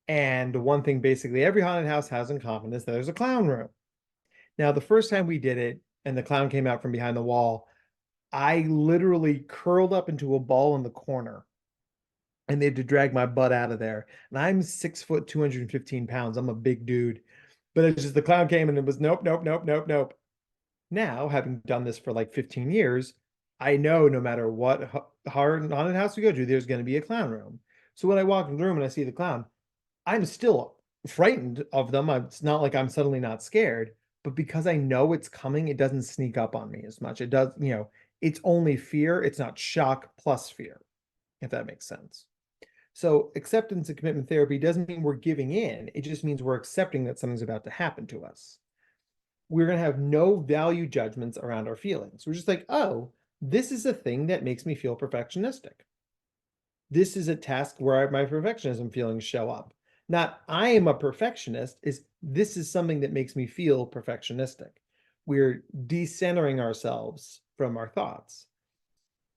And one thing basically every haunted house has in common is that there's a clown room. Now, the first time we did it and the clown came out from behind the wall, I literally curled up into a ball in the corner and they had to drag my butt out of there. And I'm 6 foot, 215 pounds. I'm a big dude. But it's just the clown came and it was nope, nope, nope, nope, nope. Now, having done this for like 15 years, I know no matter what hard haunted house we go to, there's going to be a clown room. So when I walk in the room and I see the clown, I'm still frightened of them. It's not like I'm suddenly not scared, but because I know it's coming, it doesn't sneak up on me as much. It does, it's only fear. It's not shock plus fear, if that makes sense. So acceptance and commitment therapy doesn't mean we're giving in. It just means we're accepting that something's about to happen to us. We're going to have no value judgments around our feelings. We're just like, oh, this is a thing that makes me feel perfectionistic. This is a task where my perfectionism feelings show up. Not I am a perfectionist, is this is something that makes me feel perfectionistic. We're decentering ourselves from our thoughts.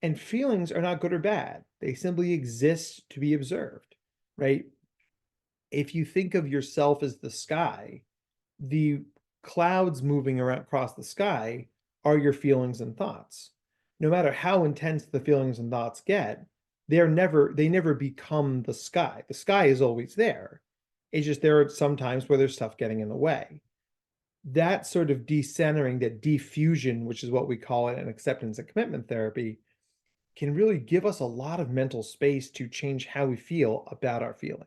And feelings are not good or bad. They simply exist to be observed, right? If you think of yourself as the sky, the clouds moving around across the sky are your feelings and thoughts. No matter how intense the feelings and thoughts get, they never become the sky. The sky is always there. It's just there are some times where there's stuff getting in the way. That sort of decentering, that diffusion, which is what we call it in acceptance and commitment therapy, can really give us a lot of mental space to change how we feel about our feelings.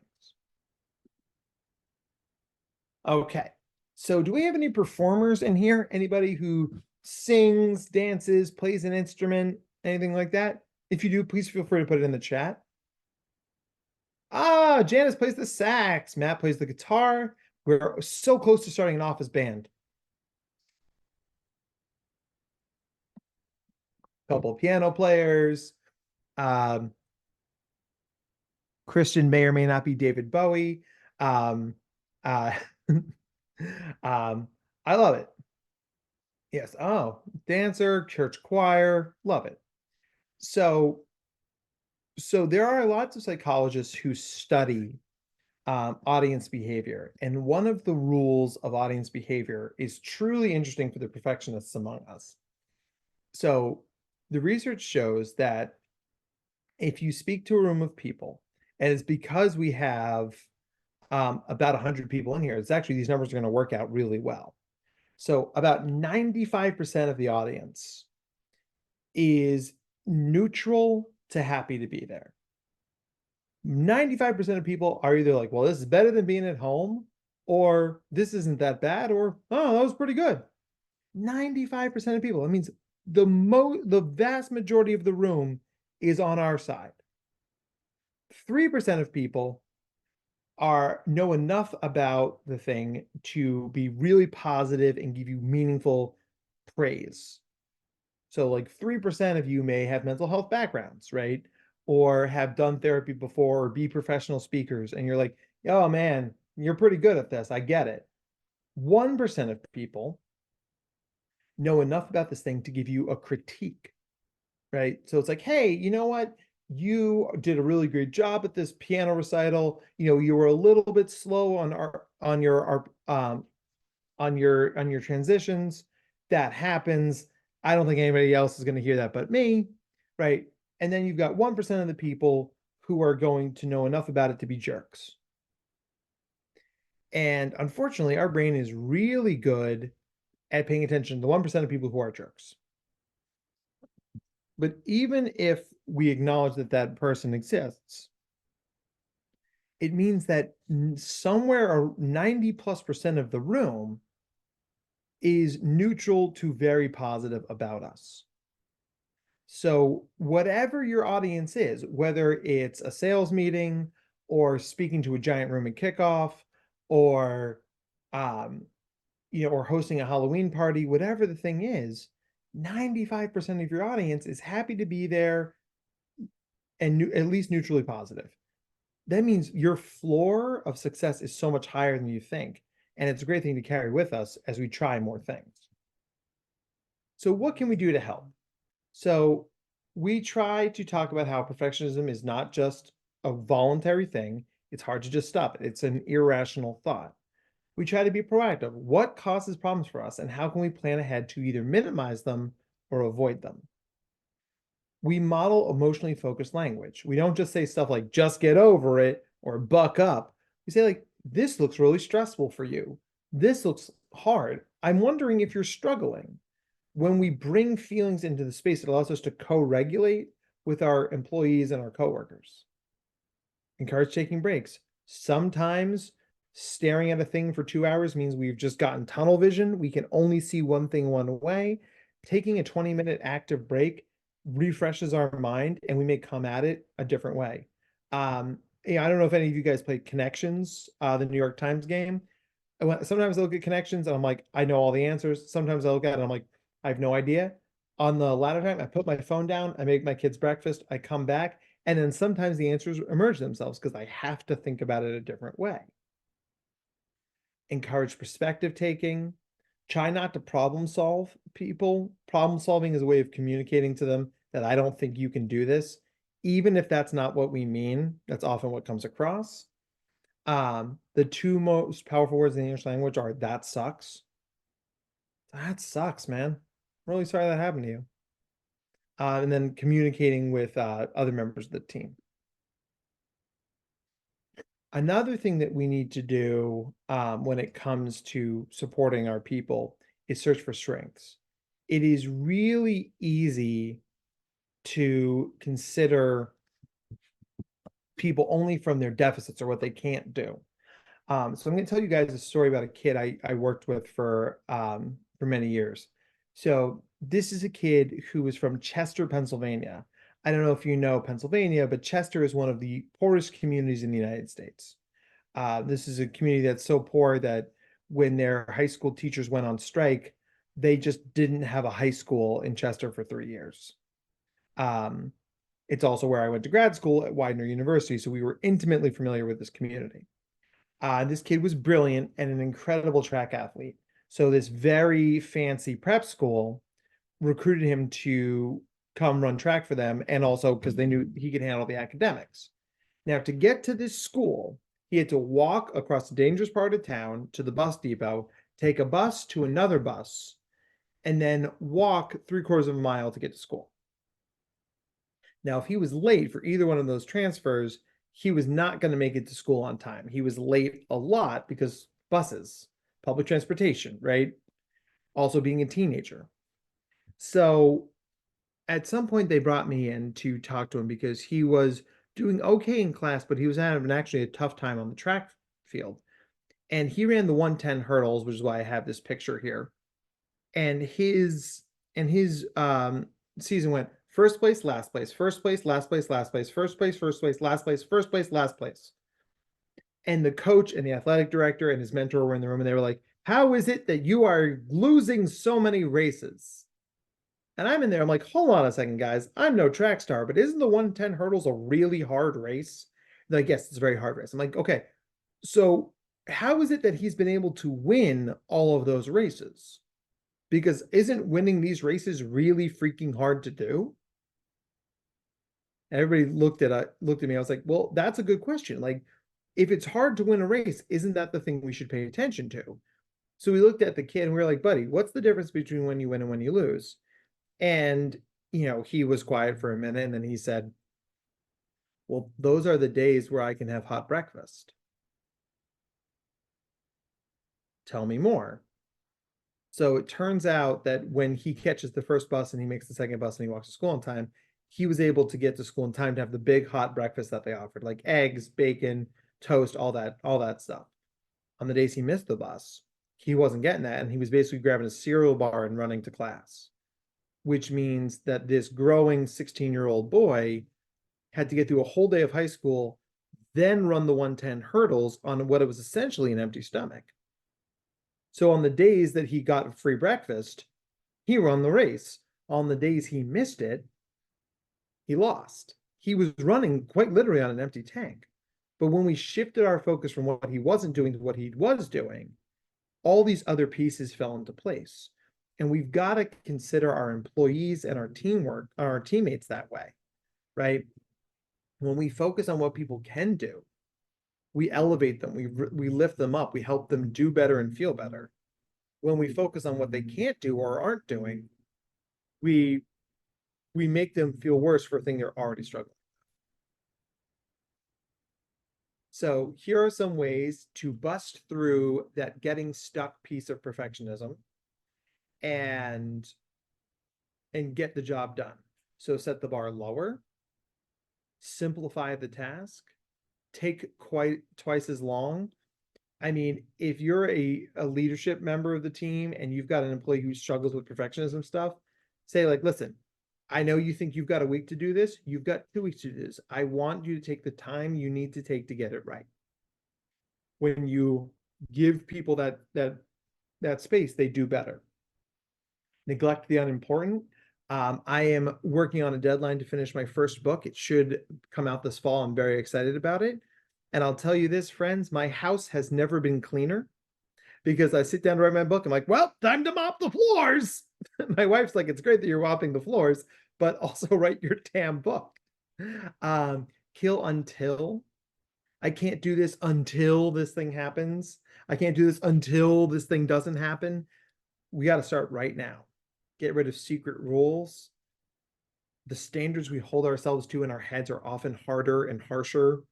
Okay. So do we have any performers in here? Anybody who sings, dances, plays an instrument, anything like that? If you do, please feel free to put it in the chat. Ah, Janice plays the sax. Matt plays the guitar. We're so close to starting an office band. Couple of piano players. Um, Christian may or may not be David Bowie. Um, uh, I love it. Yes. Oh, dancer, church choir, love it. So, so there are lots of psychologists who study audience behavior, and one of the rules of audience behavior is truly interesting for the perfectionists among us. So, the research shows that if you speak to a room of people, and it's because we have about 100 people in here, it's actually these numbers are going to work out really well. So, about 95% of the audience is neutral to happy to be there. 95% of people are either like, well, this is better than being at home, or this isn't that bad, or oh, that was pretty good. 95% of people. That means the vast majority of the room is on our side. 3% of people know enough about the thing to be really positive and give you meaningful praise. So like 3% of you may have mental health backgrounds, right? Or have done therapy before or be professional speakers. And you're like, oh man, you're pretty good at this. I get it. 1% of people know enough about this thing to give you a critique, right? So it's like, hey, you know what? You did a really great job at this piano recital. You were a little bit slow on your transitions. That happens. I don't think anybody else is going to hear that but me, right? And then you've got 1% of the people who are going to know enough about it to be jerks. And unfortunately, our brain is really good at paying attention to the 1% of people who are jerks. But even if we acknowledge that that person exists, it means that somewhere 90+% of the room is neutral to very positive about us. So, whatever your audience is, whether it's a sales meeting or speaking to a giant room at kickoff or um, or hosting a Halloween party, whatever the thing is, 95% of your audience is happy to be there and at least neutrally positive. That means your floor of success is so much higher than you think. And it's a great thing to carry with us as we try more things. So, what can we do to help? So, we try to talk about how perfectionism is not just a voluntary thing, it's hard to just stop it, it's an irrational thought. We try to be proactive. What causes problems for us, and how can we plan ahead to either minimize them or avoid them? We model emotionally focused language. We don't just say stuff like just get over it or buck up. We say like this looks really stressful for you. This looks hard. I'm wondering if you're struggling. When we bring feelings into the space, it allows us to co-regulate with our employees and our coworkers. Encourage taking breaks. Sometimes staring at a thing for 2 hours means we've just gotten tunnel vision. We can only see one thing one way. Taking a 20-minute active break refreshes our mind and we may come at it a different way. I don't know if any of you guys played Connections, the New York Times game. Sometimes I look at Connections and I'm like, I know all the answers. Sometimes I look at it and I'm like, I have no idea. On the latter time, I put my phone down, I make my kids breakfast, I come back, and then sometimes the answers emerge themselves because I have to think about it a different way. Encourage perspective taking. Try not to problem solve people. Problem solving is a way of communicating to them that I don't think you can do this. Even if that's not what we mean, that's often what comes across. The two most powerful words in the English language are that sucks. That sucks, man. I'm really sorry that happened to you. And then communicating with other members of the team. Another thing that we need to do when it comes to supporting our people is search for strengths. It is really easy to consider people only from their deficits or what they can't do. So I'm going to tell you guys a story about a kid I worked with for many years. So this is a kid who was from Chester, Pennsylvania. I don't know if you know Pennsylvania, but Chester is one of the poorest communities in the United States. This is a community that's so poor that when their high school teachers went on strike, they just didn't have a high school in Chester for 3 years. Um, it's also where I went to grad school at Widener University, so we were intimately familiar with this community. This kid was brilliant and an incredible track athlete. So this very fancy prep school recruited him to come run track for them, and also because they knew he could handle the academics. Now, to get to this school, he had to walk across a dangerous part of town to the bus depot, take a bus to another bus, and then walk 3/4 of a mile to get to school. Now, if he was late for either one of those transfers, he was not going to make it to school on time. He was late a lot because buses, public transportation, right? Also being a teenager. So at some point, they brought me in to talk to him because he was doing okay in class, but he was having actually a tough time on the track field. And he ran the 110 hurdles, which is why I have this picture here. And his season went first place, last place, first place, last place, last place, first place, first place, last place, first place, last place. And the coach and the athletic director and his mentor were in the room and they were like, how is it that you are losing so many races? And I'm in there, I'm like, hold on a second, guys. I'm no track star, but isn't the 110 hurdles a really hard race? They're like, yes, it's a very hard race. I'm like, okay, so how is it that he's been able to win all of those races? Because isn't winning these races really freaking hard to do? Everybody looked at me. I was like, well, that's a good question. Like, if it's hard to win a race, isn't that the thing we should pay attention to? So we looked at the kid and we were like, buddy, what's the difference between when you win and when you lose? And he was quiet for a minute and then he said, well, those are the days where I can have hot breakfast. Tell me more. So it turns out that when he catches the first bus and he makes the second bus and he walks to school on time, he was able to get to school in time to have the big hot breakfast that they offered, like eggs, bacon, toast, all that stuff. On the days he missed the bus, he wasn't getting that, and he was basically grabbing a cereal bar and running to class, which means that this growing 16-year-old boy had to get through a whole day of high school, then run the 110 hurdles on what it was essentially an empty stomach. So on the days that he got free breakfast, he won the race. On the days he missed it, he lost. He was running quite literally on an empty tank. But when we shifted our focus from what he wasn't doing to what he was doing, all these other pieces fell into place. And we've got to consider our employees and our teamwork, our teammates that way, right? When we focus on what people can do, we elevate them, we lift them up, we help them do better and feel better. When we focus on what they can't do or aren't doing, we we make them feel worse for a thing they're already struggling. So here are some ways to bust through that getting stuck piece of perfectionism and get the job done. So set the bar lower, simplify the task, take quite twice as long. I mean, if you're a leadership member of the team and you've got an employee who struggles with perfectionism stuff, say like, listen, I know you think you've got a week to do this. You've got 2 weeks to do this. I want you to take the time you need to take to get it right. When you give people that space, they do better. Neglect the unimportant. I am working on a deadline to finish my first book. It should come out this fall. I'm very excited about it. And I'll tell you this, friends, my house has never been cleaner because I sit down to write my book. I'm like, well, time to mop the floors. My wife's like, it's great that you're mopping the floors, but also write your damn book. Kill until. I can't do this until this thing happens. I can't do this until this thing doesn't happen. We got to start right now. Get rid of secret rules. The standards we hold ourselves to in our heads are often harder and harsher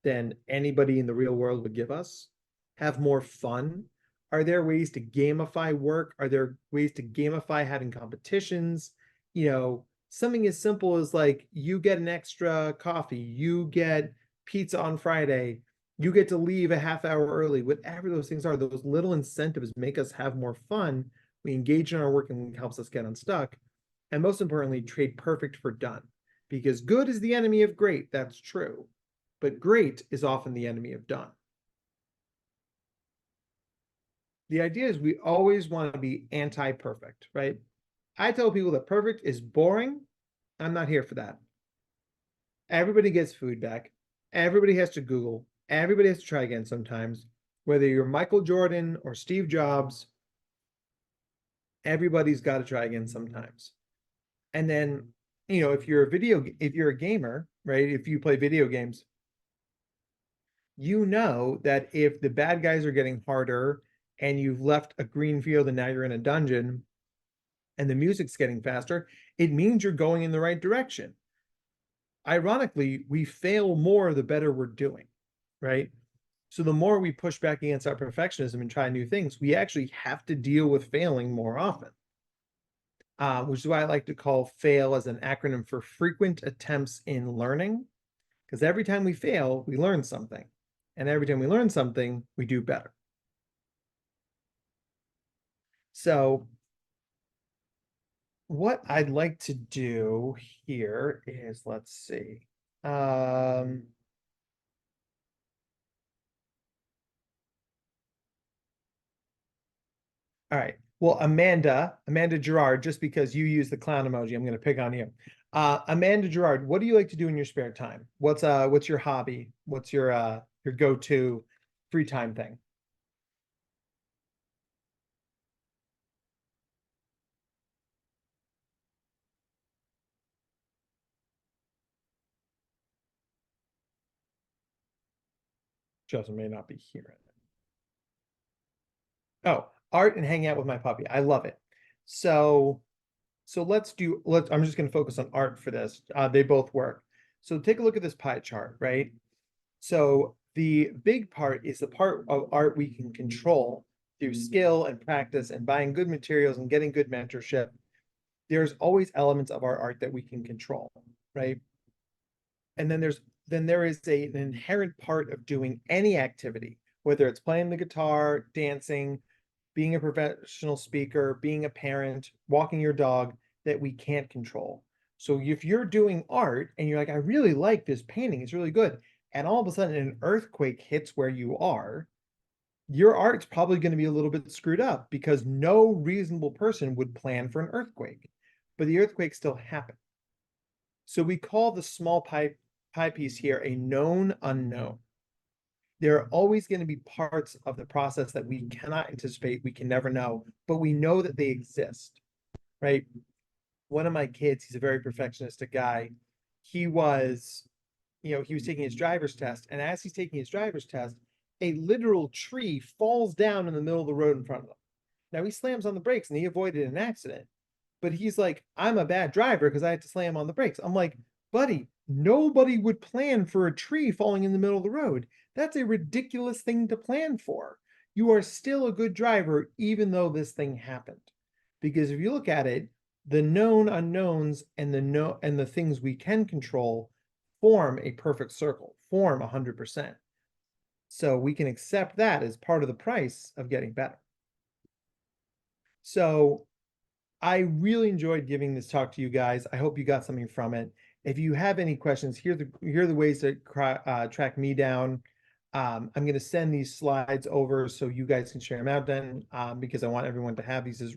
than anybody in the real world would give us. Have more fun. Are there ways to gamify work? Are there ways to gamify having competitions? Something as simple as like you get an extra coffee, you get pizza on Friday, you get to leave a half hour early. Whatever those things are, those little incentives make us have more fun. We engage in our work and it helps us get unstuck. And most importantly, trade perfect for done. Because good is the enemy of great. That's true. But great is often the enemy of done. The idea is we always want to be anti-perfect, right? I tell people that perfect is boring. I'm not here for that. Everybody gets feedback. Everybody has to Google. Everybody has to try again sometimes. Whether you're Michael Jordan or Steve Jobs, everybody's got to try again sometimes. And then, if you're a gamer, right? If you play video games, that if the bad guys are getting harder and you've left a green field and now you're in a dungeon and the music's getting faster, it means you're going in the right direction. Ironically, we fail more the better we're doing, right? So the more we push back against our perfectionism and try new things, we actually have to deal with failing more often. Which is why I like to call FAIL as an acronym for frequent attempts in learning, because every time we fail, we learn something. And every time we learn something, we do better. So what I'd like to do here is, let's see. All right. Well, Amanda Gerard, just because you use the clown emoji, I'm going to pick on you. Amanda Gerard, what do you like to do in your spare time? What's your hobby? What's your go-to free time thing? Justin may not be here. Oh, art and hang out with my puppy. I love it. So I'm just going to focus on art for this. They both work. So take a look at this pie chart, right? So the big part is the part of art we can control through skill and practice and buying good materials and getting good mentorship. There's always elements of our art that we can control, right? And then there is an inherent part of doing any activity, whether it's playing the guitar, dancing, being a professional speaker, being a parent, walking your dog, that we can't control. So if you're doing art and you're like, I really like this painting, it's really good, and all of a sudden an earthquake hits where you are, your art's probably going to be a little bit screwed up because no reasonable person would plan for an earthquake, but the earthquake still happened. So we call the small pie piece here a known unknown. There are always going to be parts of the process that we cannot anticipate, we can never know, but we know that they exist, right? One of my kids, he's a very perfectionistic guy. He was, he was taking his driver's test, and as he's taking his driver's test, a literal tree falls down in the middle of the road in front of him. Now he slams on the brakes and he avoided an accident, but he's like, I'm a bad driver because I had to slam on the brakes. I'm like, buddy, nobody would plan for a tree falling in the middle of the road. That's a ridiculous thing to plan for. You are still a good driver, even though this thing happened. Because if you look at it, the known unknowns and the things we can control form a perfect circle, form 100%. So we can accept that as part of the price of getting better. So I really enjoyed giving this talk to you guys. I hope you got something from it. If you have any questions, here are the ways to track me down. I'm going to send these slides over so you guys can share them out then, because I want everyone to have these as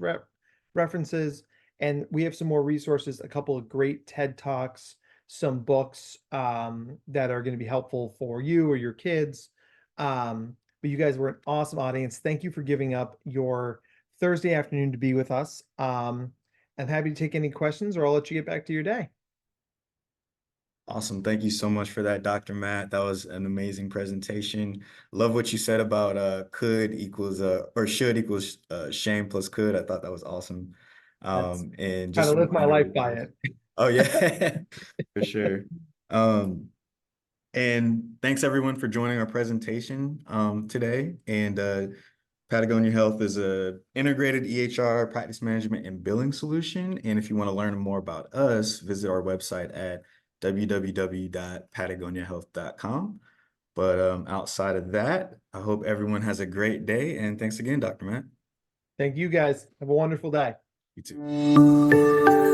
references. And we have some more resources, a couple of great TED Talks, some books that are going to be helpful for you or your kids. But you guys were an awesome audience. Thank you for giving up your Thursday afternoon to be with us. I'm happy to take any questions or I'll let you get back to your day. Awesome. Thank you so much for that, Dr. Matt. That was an amazing presentation. Love what you said about could equals or should equals shame plus could. I thought that was awesome. That's And Try to just a live my reminder, life you by guys. it. Oh yeah, for sure. Um, and thanks everyone for joining our presentation today. And Patagonia Health is a integrated EHR practice management and billing solution. And if you want to learn more about us, visit our website at www.patagoniahealth.com. But outside of that, I hope everyone has a great day. And thanks again, Dr. Matt. Thank you guys. Have a wonderful day. You too.